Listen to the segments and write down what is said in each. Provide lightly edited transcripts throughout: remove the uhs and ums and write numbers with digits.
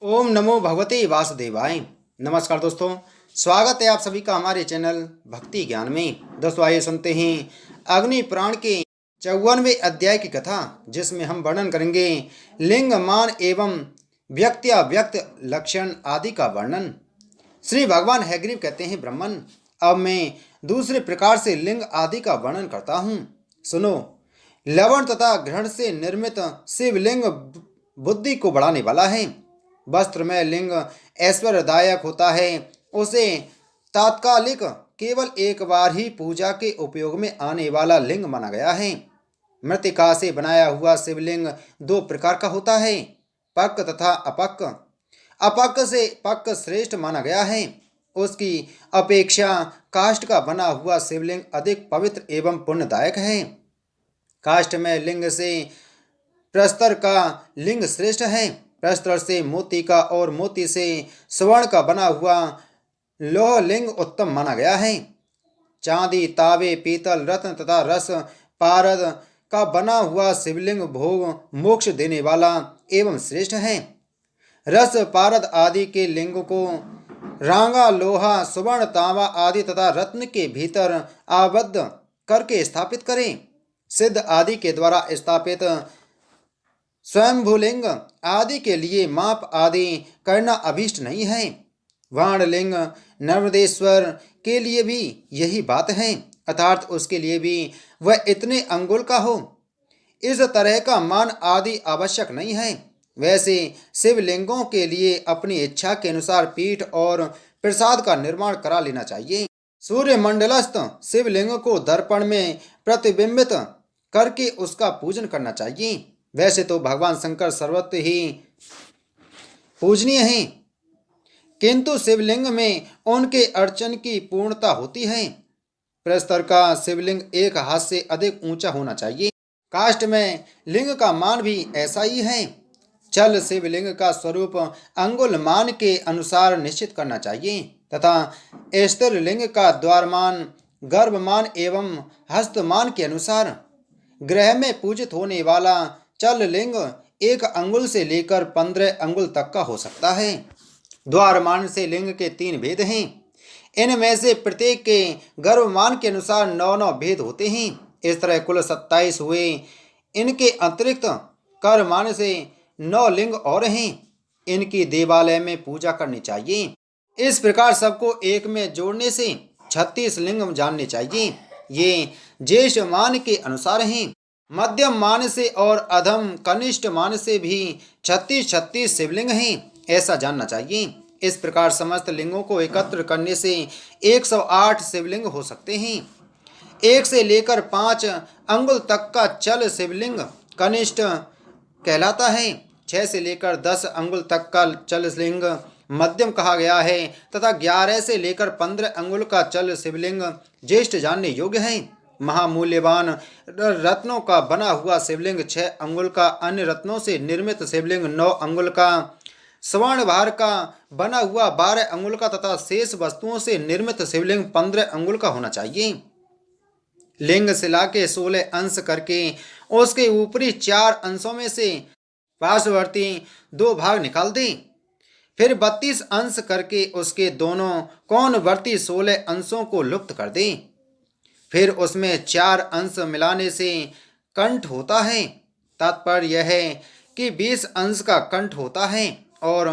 ओम नमो भगवते वासुदेवाय। नमस्कार दोस्तों, स्वागत है आप सभी का हमारे चैनल भक्ति ज्ञान में। दोस्तों आइए सुनते हैं अग्नि पुराण के 54वें अध्याय की कथा, जिसमें हम वर्णन करेंगे लिंग मान एवं व्यक्त लक्षण आदि का वर्णन। श्री भगवान हैग्रीव कहते हैं, ब्रह्मन, अब मैं दूसरे प्रकार से लिंग आदि का वर्णन करता हूँ। सुनो। लवण तथा घृण से निर्मित शिवलिंग बुद्धि को बढ़ाने वाला है। वस्त्र में लिंग ऐश्वर्यदायक होता है। उसे तात्कालिक केवल एक बार ही पूजा के उपयोग में आने वाला लिंग माना गया है। मृतिका से बनाया हुआ शिवलिंग दो प्रकार का होता है, पक्क तथा अपक्क। अपक्क से पक्क श्रेष्ठ माना गया है। उसकी अपेक्षा काष्ठ का बना हुआ शिवलिंग अधिक पवित्र एवं पुण्यदायक है। काष्ठ में लिंग से प्रस्तर का लिंग श्रेष्ठ है। प्रस्तर से मोती का और मोती से स्वर्ण का बना हुआ लोह लिंग उत्तम माना गया है। चांदी, तावे, पीतल, रत्न तथा रस पारद का बना हुआ शिवलिंग भोग मोक्ष देने वाला एवं श्रेष्ठ है। रस पारद आदि के लिंग को रांगा, लोहा, सुवर्ण, तांबा आदि तथा रत्न के भीतर आबद्ध करके स्थापित करें। सिद्ध आदि के द्वारा स्थापित स्वयंभूलिंग आदि के लिए माप आदि करना अभीष्ट नहीं है। वाणलिंग नर्मदेश्वर के लिए भी यही बात है, अर्थात उसके लिए भी वह इतने अंगुल का हो। इस तरह का मान आदि आवश्यक नहीं है। वैसे शिवलिंगों के लिए अपनी इच्छा के अनुसार पीठ और प्रसाद का निर्माण करा लेना चाहिए। सूर्य मंडलस्थ शिवलिंग को दर्पण में प्रतिबिंबित करके उसका पूजन करना चाहिए। वैसे तो भगवान शंकर सर्वत्र ही पूजनीय हैं, किंतु शिवलिंग में उनके अर्चन की पूर्णता होती है। प्रस्तर का शिवलिंग एक हाथ से अधिक ऊंचा होना चाहिए। काष्ठ में लिंग का मान भी ऐसा ही है। चल शिवलिंग का स्वरूप अंगुल मान के अनुसार निश्चित करना चाहिए तथा स्थिर लिंग का द्वारमान, गर्भमान एवं हस्तमान के अनुसार। ग्रह में पूजित होने वाला चल लिंग 1 अंगुल से लेकर 15 अंगुल तक का हो सकता है। द्वारमान से लिंग के 3 भेद हैं। इनमें से प्रत्येक के गर्भमान के अनुसार 9 भेद होते हैं। इस तरह कुल 27 हुए। इनके अतिरिक्त करमान से 9 लिंग और हैं। इनकी देवालय में पूजा करनी चाहिए। इस प्रकार सबको एक में जोड़ने से 36 लिंग जानने चाहिए। ये ज्येष्ठ मान के अनुसार हैं। मध्यम मान से और अधम कनिष्ठ मान से भी 36 शिवलिंग हैं, ऐसा जानना चाहिए। इस प्रकार समस्त लिंगों को एकत्र करने से 108 शिवलिंग हो सकते हैं। 1 से लेकर 5 अंगुल तक का चल शिवलिंग कनिष्ठ कहलाता है। 6 से लेकर 10 अंगुल तक का चल शिवलिंग मध्यम कहा गया है तथा 11 से लेकर 15 अंगुल का चल शिवलिंग ज्येष्ठ जानने योग्य है। महामूल्यवान रत्नों का बना हुआ शिवलिंग 6 अंगुल का, अन्य रत्नों से निर्मित शिवलिंग 9 अंगुल का, स्वर्ण भार का बना हुआ 12 अंगुल का तथा शेष वस्तुओं से निर्मित शिवलिंग 15 अंगुल का होना चाहिए। लिंग शिला के 16 अंश करके उसके ऊपरी 4 अंशों में से पार्श्ववर्ती 2 भाग निकाल दें। फिर 32 अंश करके उसके दोनों कोणवर्ती 16 अंशों को लुप्त कर दें। फिर उसमें 4 अंश मिलाने से कंठ होता है। तात्पर्य यह है कि 20 अंश का कंठ होता है और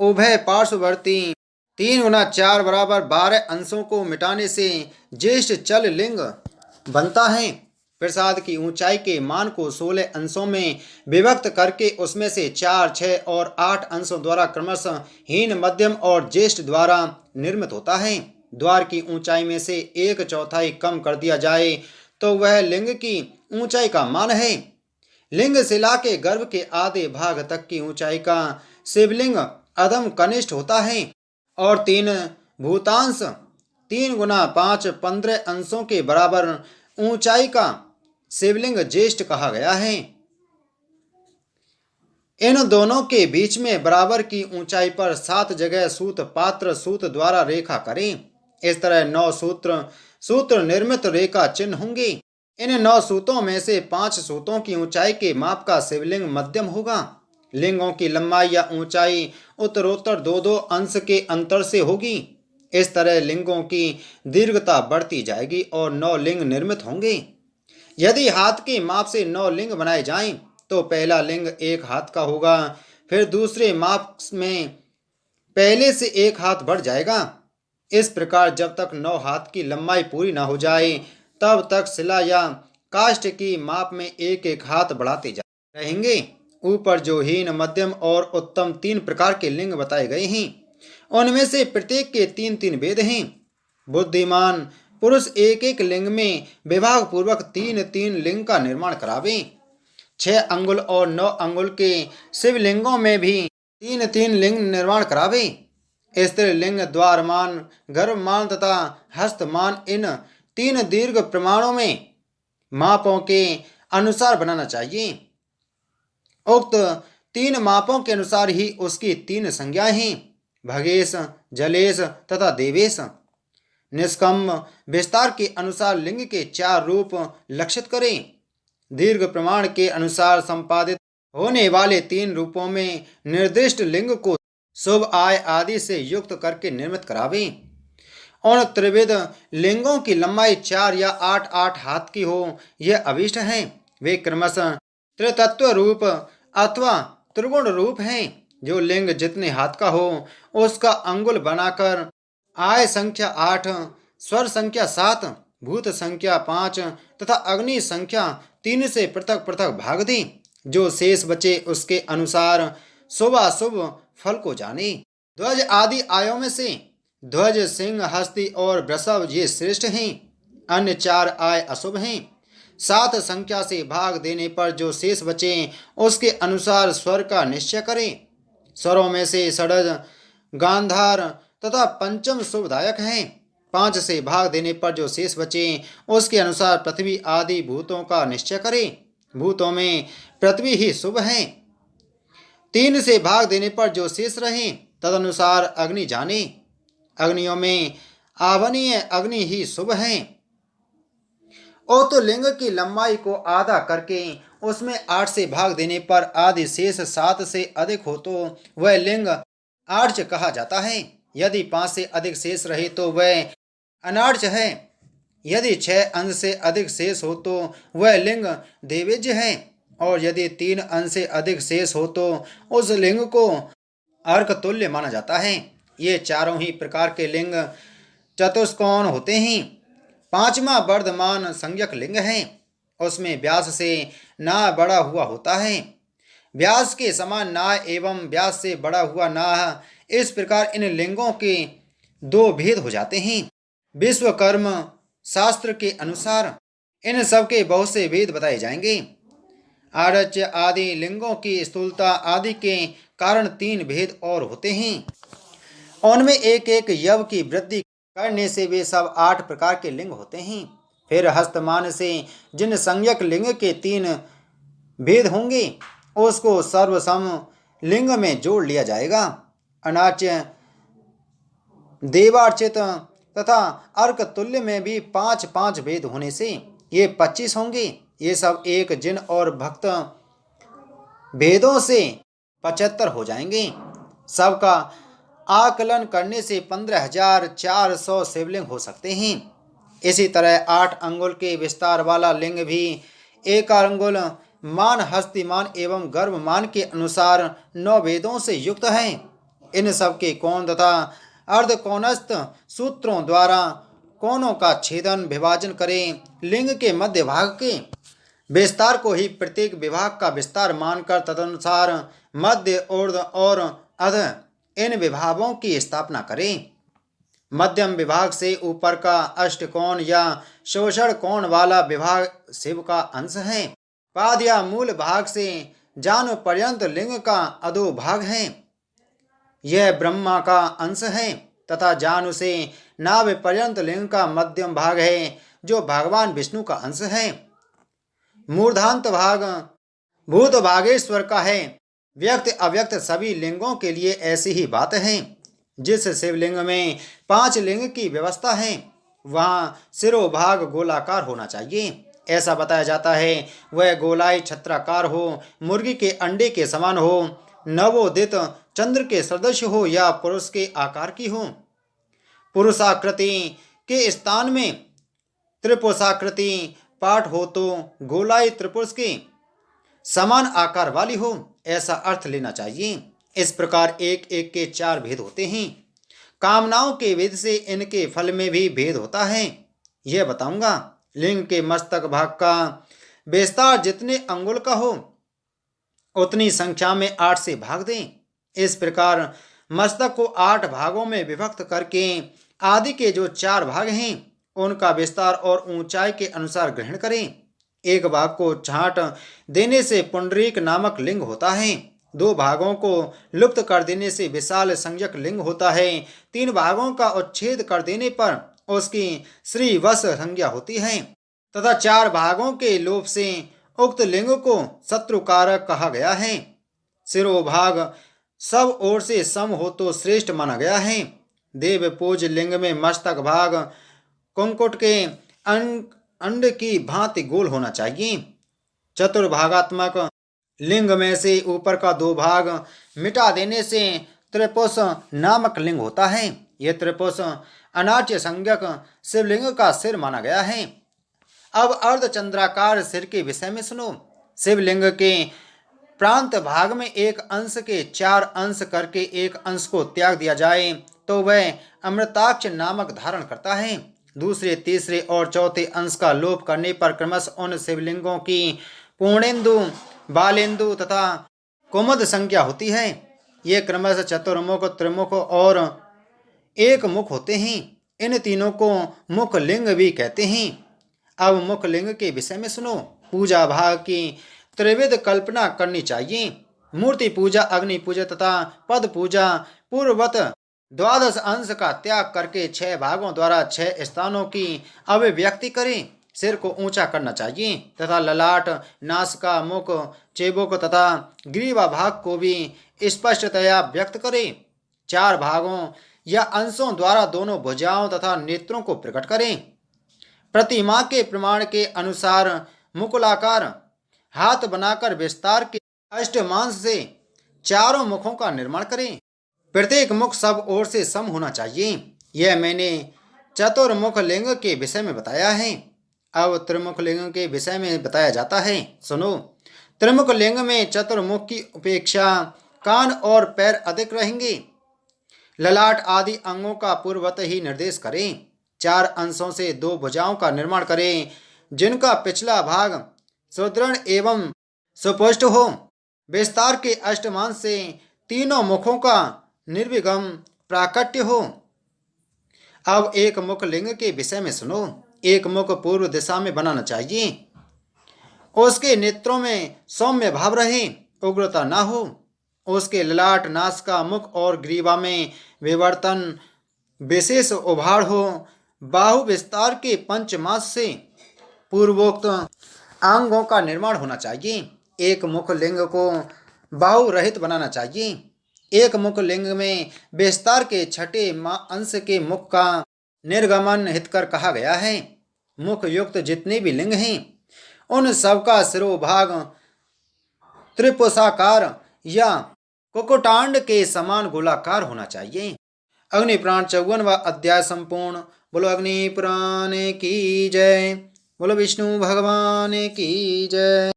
उभय पार्श्ववर्ती 3 गुना 4 बराबर 12 अंशों को मिटाने से ज्येष्ठ चल लिंग बनता है। प्रसाद की ऊंचाई के मान को 16 अंशों में विभक्त करके उसमें से 4, 6 और 8 अंशों द्वारा क्रमशः हीन, मध्यम और ज्येष्ठ द्वारा निर्मित होता है। द्वार की ऊंचाई में से 1/4 कम कर दिया जाए तो वह लिंग की ऊंचाई का मान है। लिंग शिला के गर्भ के आधे भाग तक की ऊंचाई का शिवलिंग अधम कनिष्ठ होता है और 3 भूतांश 3 गुना 5 15 अंशों के बराबर ऊंचाई का शिवलिंग ज्येष्ठ कहा गया है। इन दोनों के बीच में बराबर की ऊंचाई पर 7 जगह सूत पात्र सूत द्वारा रेखा करें। इस तरह 9 सूत्र निर्मित रेखा चिन्ह होंगे। इन 9 सूतों में से 5 सूतों की ऊंचाई के माप का शिवलिंग मध्यम होगा। लिंगों की लंबाई या ऊंचाई उत्तरोत्तर दो दो अंश के अंतर से होगी। इस तरह लिंगों की दीर्घता बढ़ती जाएगी और 9 लिंग निर्मित होंगे। यदि हाथ के माप से 9 लिंग बनाए जाएं, तो पहला लिंग 1 हाथ का होगा। फिर दूसरे माप में पहले से 1 हाथ बढ़ जाएगा। इस प्रकार जब तक 9 हाथ की लंबाई पूरी न हो जाए, तब तक शिला या काष्ठ की माप में 1 1 हाथ बढ़ाते जा रहेंगे। ऊपर जो हीन, मध्यम और उत्तम 3 प्रकार के लिंग बताए गए हैं, उनमें से प्रत्येक के 3 3 भेद हैं। बुद्धिमान पुरुष 1 1 लिंग में विभाग पूर्वक 3 3 लिंग का निर्माण करावे। 6 अंगुल और 9 अंगुल के शिवलिंगों में भी 3 3 लिंग निर्माण करावे। स्त्रीलिंग द्वारमान, गर्भमान तथा हस्तमान इन 3 दीर्घ प्रमाणों में मापों के अनुसार बनाना चाहिए। उक्त 3 मापों के अनुसार ही उसकी 3 संज्ञाएं हैं: भगेश, जलेश तथा देवेश। निष्कम्भ विस्तार के अनुसार लिंग के 4 रूप लक्षित करें। दीर्घ प्रमाण के अनुसार संपादित होने वाले 3 रूपों में निर्दिष्ट लिंग को शुभ आय आदि से युक्त करके निर्मित करावें। उन त्रिविध लिंगों की लंबाई 4 या 8 8 हाथ की हो, यह अभीष्ट है। वे क्रमशः त्रितत्व रूप अथवा त्रिगुण रूप हैं। जो लिंग जितने हाथ का हो, उसका अंगुल बनाकर आय संख्या 8, स्वर संख्या 7, भूत संख्या 5 तथा अग्नि संख्या 3 से पृथक पृथक भाग दें। जो शेष बचे उसके अनुसार शुभाशुभ फल को जाने। ध्वज आदि आयों में से ध्वज, सिंह, हस्ती और वृषभ ये श्रेष्ठ हैं। अन्य 4 आय अशुभ हैं। 7 संख्या से भाग देने पर जो शेष बचे उसके अनुसार स्वर का निश्चय करें। स्वरों में से षडज, गांधार तथा पंचम शुभदायक हैं। 5 से भाग देने पर जो शेष बचे उसके अनुसार पृथ्वी आदि भूतों का निश्चय करें। भूतों में पृथ्वी ही शुभ है। 3 से भाग देने पर जो शेष रहे तदनुसार अग्नि जाने। अग्नियों में आवनीय अग्नि ही शुभ है। और तो लिंग की लंबाई को आधा करके उसमें 8 से भाग देने पर आदि शेष 7 से अधिक हो तो वह लिंग आर्च कहा जाता है। यदि 5 से अधिक शेष रहे तो वह अनार्च है। यदि 6 अंश से अधिक शेष हो तो वह लिंग देवेज्य है। और यदि 3 अंश से अधिक शेष हो तो उस लिंग को अर्क तुल्य माना जाता है। ये चारों ही प्रकार के लिंग चतुष्कोण होते हैं। 5वां वर्धमान संज्ञक लिंग है। उसमें व्यास से नाह बढ़ा हुआ होता है। व्यास के समान नाह एवं व्यास से बढ़ा हुआ नाह, इस प्रकार इन लिंगों के 2 भेद हो जाते हैं। विश्वकर्म शास्त्र के अनुसार इन सब के बहुत से भेद बताए जाएंगे। आरच्य आदि लिंगों की स्थूलता आदि के कारण 3 भेद और होते हैं। उनमें एक एक यव की वृद्धि करने से वे सब 8 प्रकार के लिंग होते हैं। फिर हस्तमान से जिन संज्ञक लिंग के 3 भेद होंगे उसको सर्वसम लिंग में जोड़ लिया जाएगा। अनाच्य, देवार्चित तथा अर्क तुल्य में भी 5 5 भेद होने से ये 25 होंगे। ये सब एक जिन और भक्त भेदों से 75 हो जाएंगे। सबका आकलन करने से 15,400 शिवलिंग हो सकते हैं। इसी तरह 8 अंगुल के विस्तार वाला लिंग भी एक अंगुल मान, हस्तिमान एवं गर्भमान के अनुसार 9 वेदों से युक्त है। इन सब के कोण तथा अर्धकोणस्थ सूत्रों द्वारा कोणों का छेदन विभाजन करें। लिंग के मध्य भाग के विस्तार को ही प्रत्येक विभाग का विस्तार मानकर तदनुसार मध्य, ऊर्ध्व और अध इन विभागों की स्थापना करें। मध्यम विभाग से ऊपर का अष्टकोण या शोषण कोण वाला विभाग शिव का अंश है। पाद या मूल भाग से जानु पर्यंत लिंग का अधो भाग है। यह ब्रह्मा का अंश है तथा जानु से नाभि पर्यंत लिंग का मध्यम भाग है, जो भगवान विष्णु का अंश है। मूर्धांत भाग भूत भागेश्वर का है। व्यक्त अव्यक्त सभी लिंगों के लिए ऐसी ही बात है। जिस शिवलिंग में 5 लिंग की व्यवस्था है वहाँ सिरोभाग गोलाकार होना चाहिए। ऐसा बताया जाता है। वह गोलाई छत्राकार हो, मुर्गी के अंडे के समान हो, नवोदित चंद्र के सदृश हो या पुरुष के आकार की हो। पुरुषाकृति के स्थान में त्रिपुरुषाकृति पाठ हो तो गोलाई त्रिपुरुष के समान आकार वाली हो, ऐसा अर्थ लेना चाहिए। इस प्रकार एक एक के चार भेद होते हैं। कामनाओं के भेद से इनके फल में भी भेद होता है, यह बताऊंगा। लिंग के मस्तक भाग का विस्तार जितने अंगुल का हो उतनी संख्या में 8 से भाग दें। इस प्रकार मस्तक को 8 भागों में विभक्त करके आदि के जो 4 भाग हैं उनका विस्तार और ऊंचाई के अनुसार ग्रहण करें। एक भाग को छांट देने से पुंडरीक नामक लिंग होता है। 2 भागों को लुप्त कर देने से विशाल संज्ञक लिंग होता है। 3 भागों का उच्छेद कर देने पर उसकी श्रीवत्स संज्ञा होती है तथा 4 भागों के लोप से उक्त लिंग को शत्रुकारक कहा गया है। शिरोभाग सब ओर से सम हो तो श्रेष्ठ माना गया है। देव पूज लिंग में मस्तक भाग कुंकुट के अंड की भांति गोल होना चाहिए। चतुर्भागात्मक लिंग में से ऊपर का 2 भाग मिटा देने से त्रिपुष नामक लिंग होता है। यह त्रिपुष अनाट्य संज्ञक शिवलिंग का सिर माना गया है। अब अर्धचंद्राकार सिर के विषय में सुनो। शिवलिंग के प्रांत भाग में एक अंश के 4 अंश करके एक अंश को त्याग दिया जाए तो वह अमृताक्ष नामक धारण करता है। दूसरे, तीसरे और चौथे अंश का लोप करने पर क्रमश उन शिवलिंगों की पूर्णेंदु, बालेंदु तथा कुमुद संख्या होती है। ये क्रमश चतुर्मुख, त्रिमुख और एक मुख होते हैं। इन तीनों को मुख लिंग भी कहते हैं। अब मुख लिंग के विषय में सुनो। पूजा भाग की त्रिविध कल्पना करनी चाहिए। मूर्ति पूजा, अग्नि पूजा तथा पद पूजा पूर्ववत 12 अंश का त्याग करके 6 भागों द्वारा 6 स्थानों की अभिव्यक्ति करें। सिर को ऊंचा करना चाहिए तथा ललाट, नासिका, मुख, चेबुक तथा ग्रीवा भाग को भी स्पष्टतया व्यक्त करें। 4 भागों या अंशों द्वारा दोनों भुजाओं तथा नेत्रों को प्रकट करें। प्रतिमा के प्रमाण के अनुसार मुकुलाकार हाथ बनाकर विस्तार के अष्टमांश से 4 मुखों का निर्माण करें। प्रत्येक मुख सब ओर से सम होना चाहिए। यह मैंने चतुर्मुख लिंग के विषय में बताया है। अब त्रिमुख लिंग के विषय में बताया जाता है, सुनो। त्रिमुख लिंग में चतुर्मुख की उपेक्षा कान और पैर अधिक रहेंगे। ललाट आदि अंगों का पूर्ववत ही निर्देश करें। 4 अंशों से 2 भुजाओं का निर्माण करें जिनका पिछला भाग सुदृढ़ एवं सुपुष्ट हो। विस्तार के अष्टमांश से तीनों मुखों का निर्विगम प्राकट्य हो। अब एक मुख लिंग के विषय में सुनो। एक मुख पूर्व दिशा में बनाना चाहिए। उसके नेत्रों में सौम्य भाव रहे, उग्रता ना हो। उसके ललाट, नासिका, मुख और ग्रीवा में विवर्तन विशेष उभाड़ हो। बाहु विस्तार के पंचमास से पूर्वोक्त अंगों का निर्माण होना चाहिए। एक मुख लिंग को बाहु रहित बनाना चाहिए। एक मुख लिंग में विस्तार के 6ठे अंश के मुख का निर्गमन हितकर कहा गया है। मुख युक्त जितने भी लिंग हैं उन सबका शिरोभाग त्रिपुषाकार या कुकुटांड के समान गोलाकार होना चाहिए। अग्नि पुराण 54वां अध्याय संपूर्ण। बोलो अग्नि पुराण की जय। बोलो विष्णु भगवान की जय।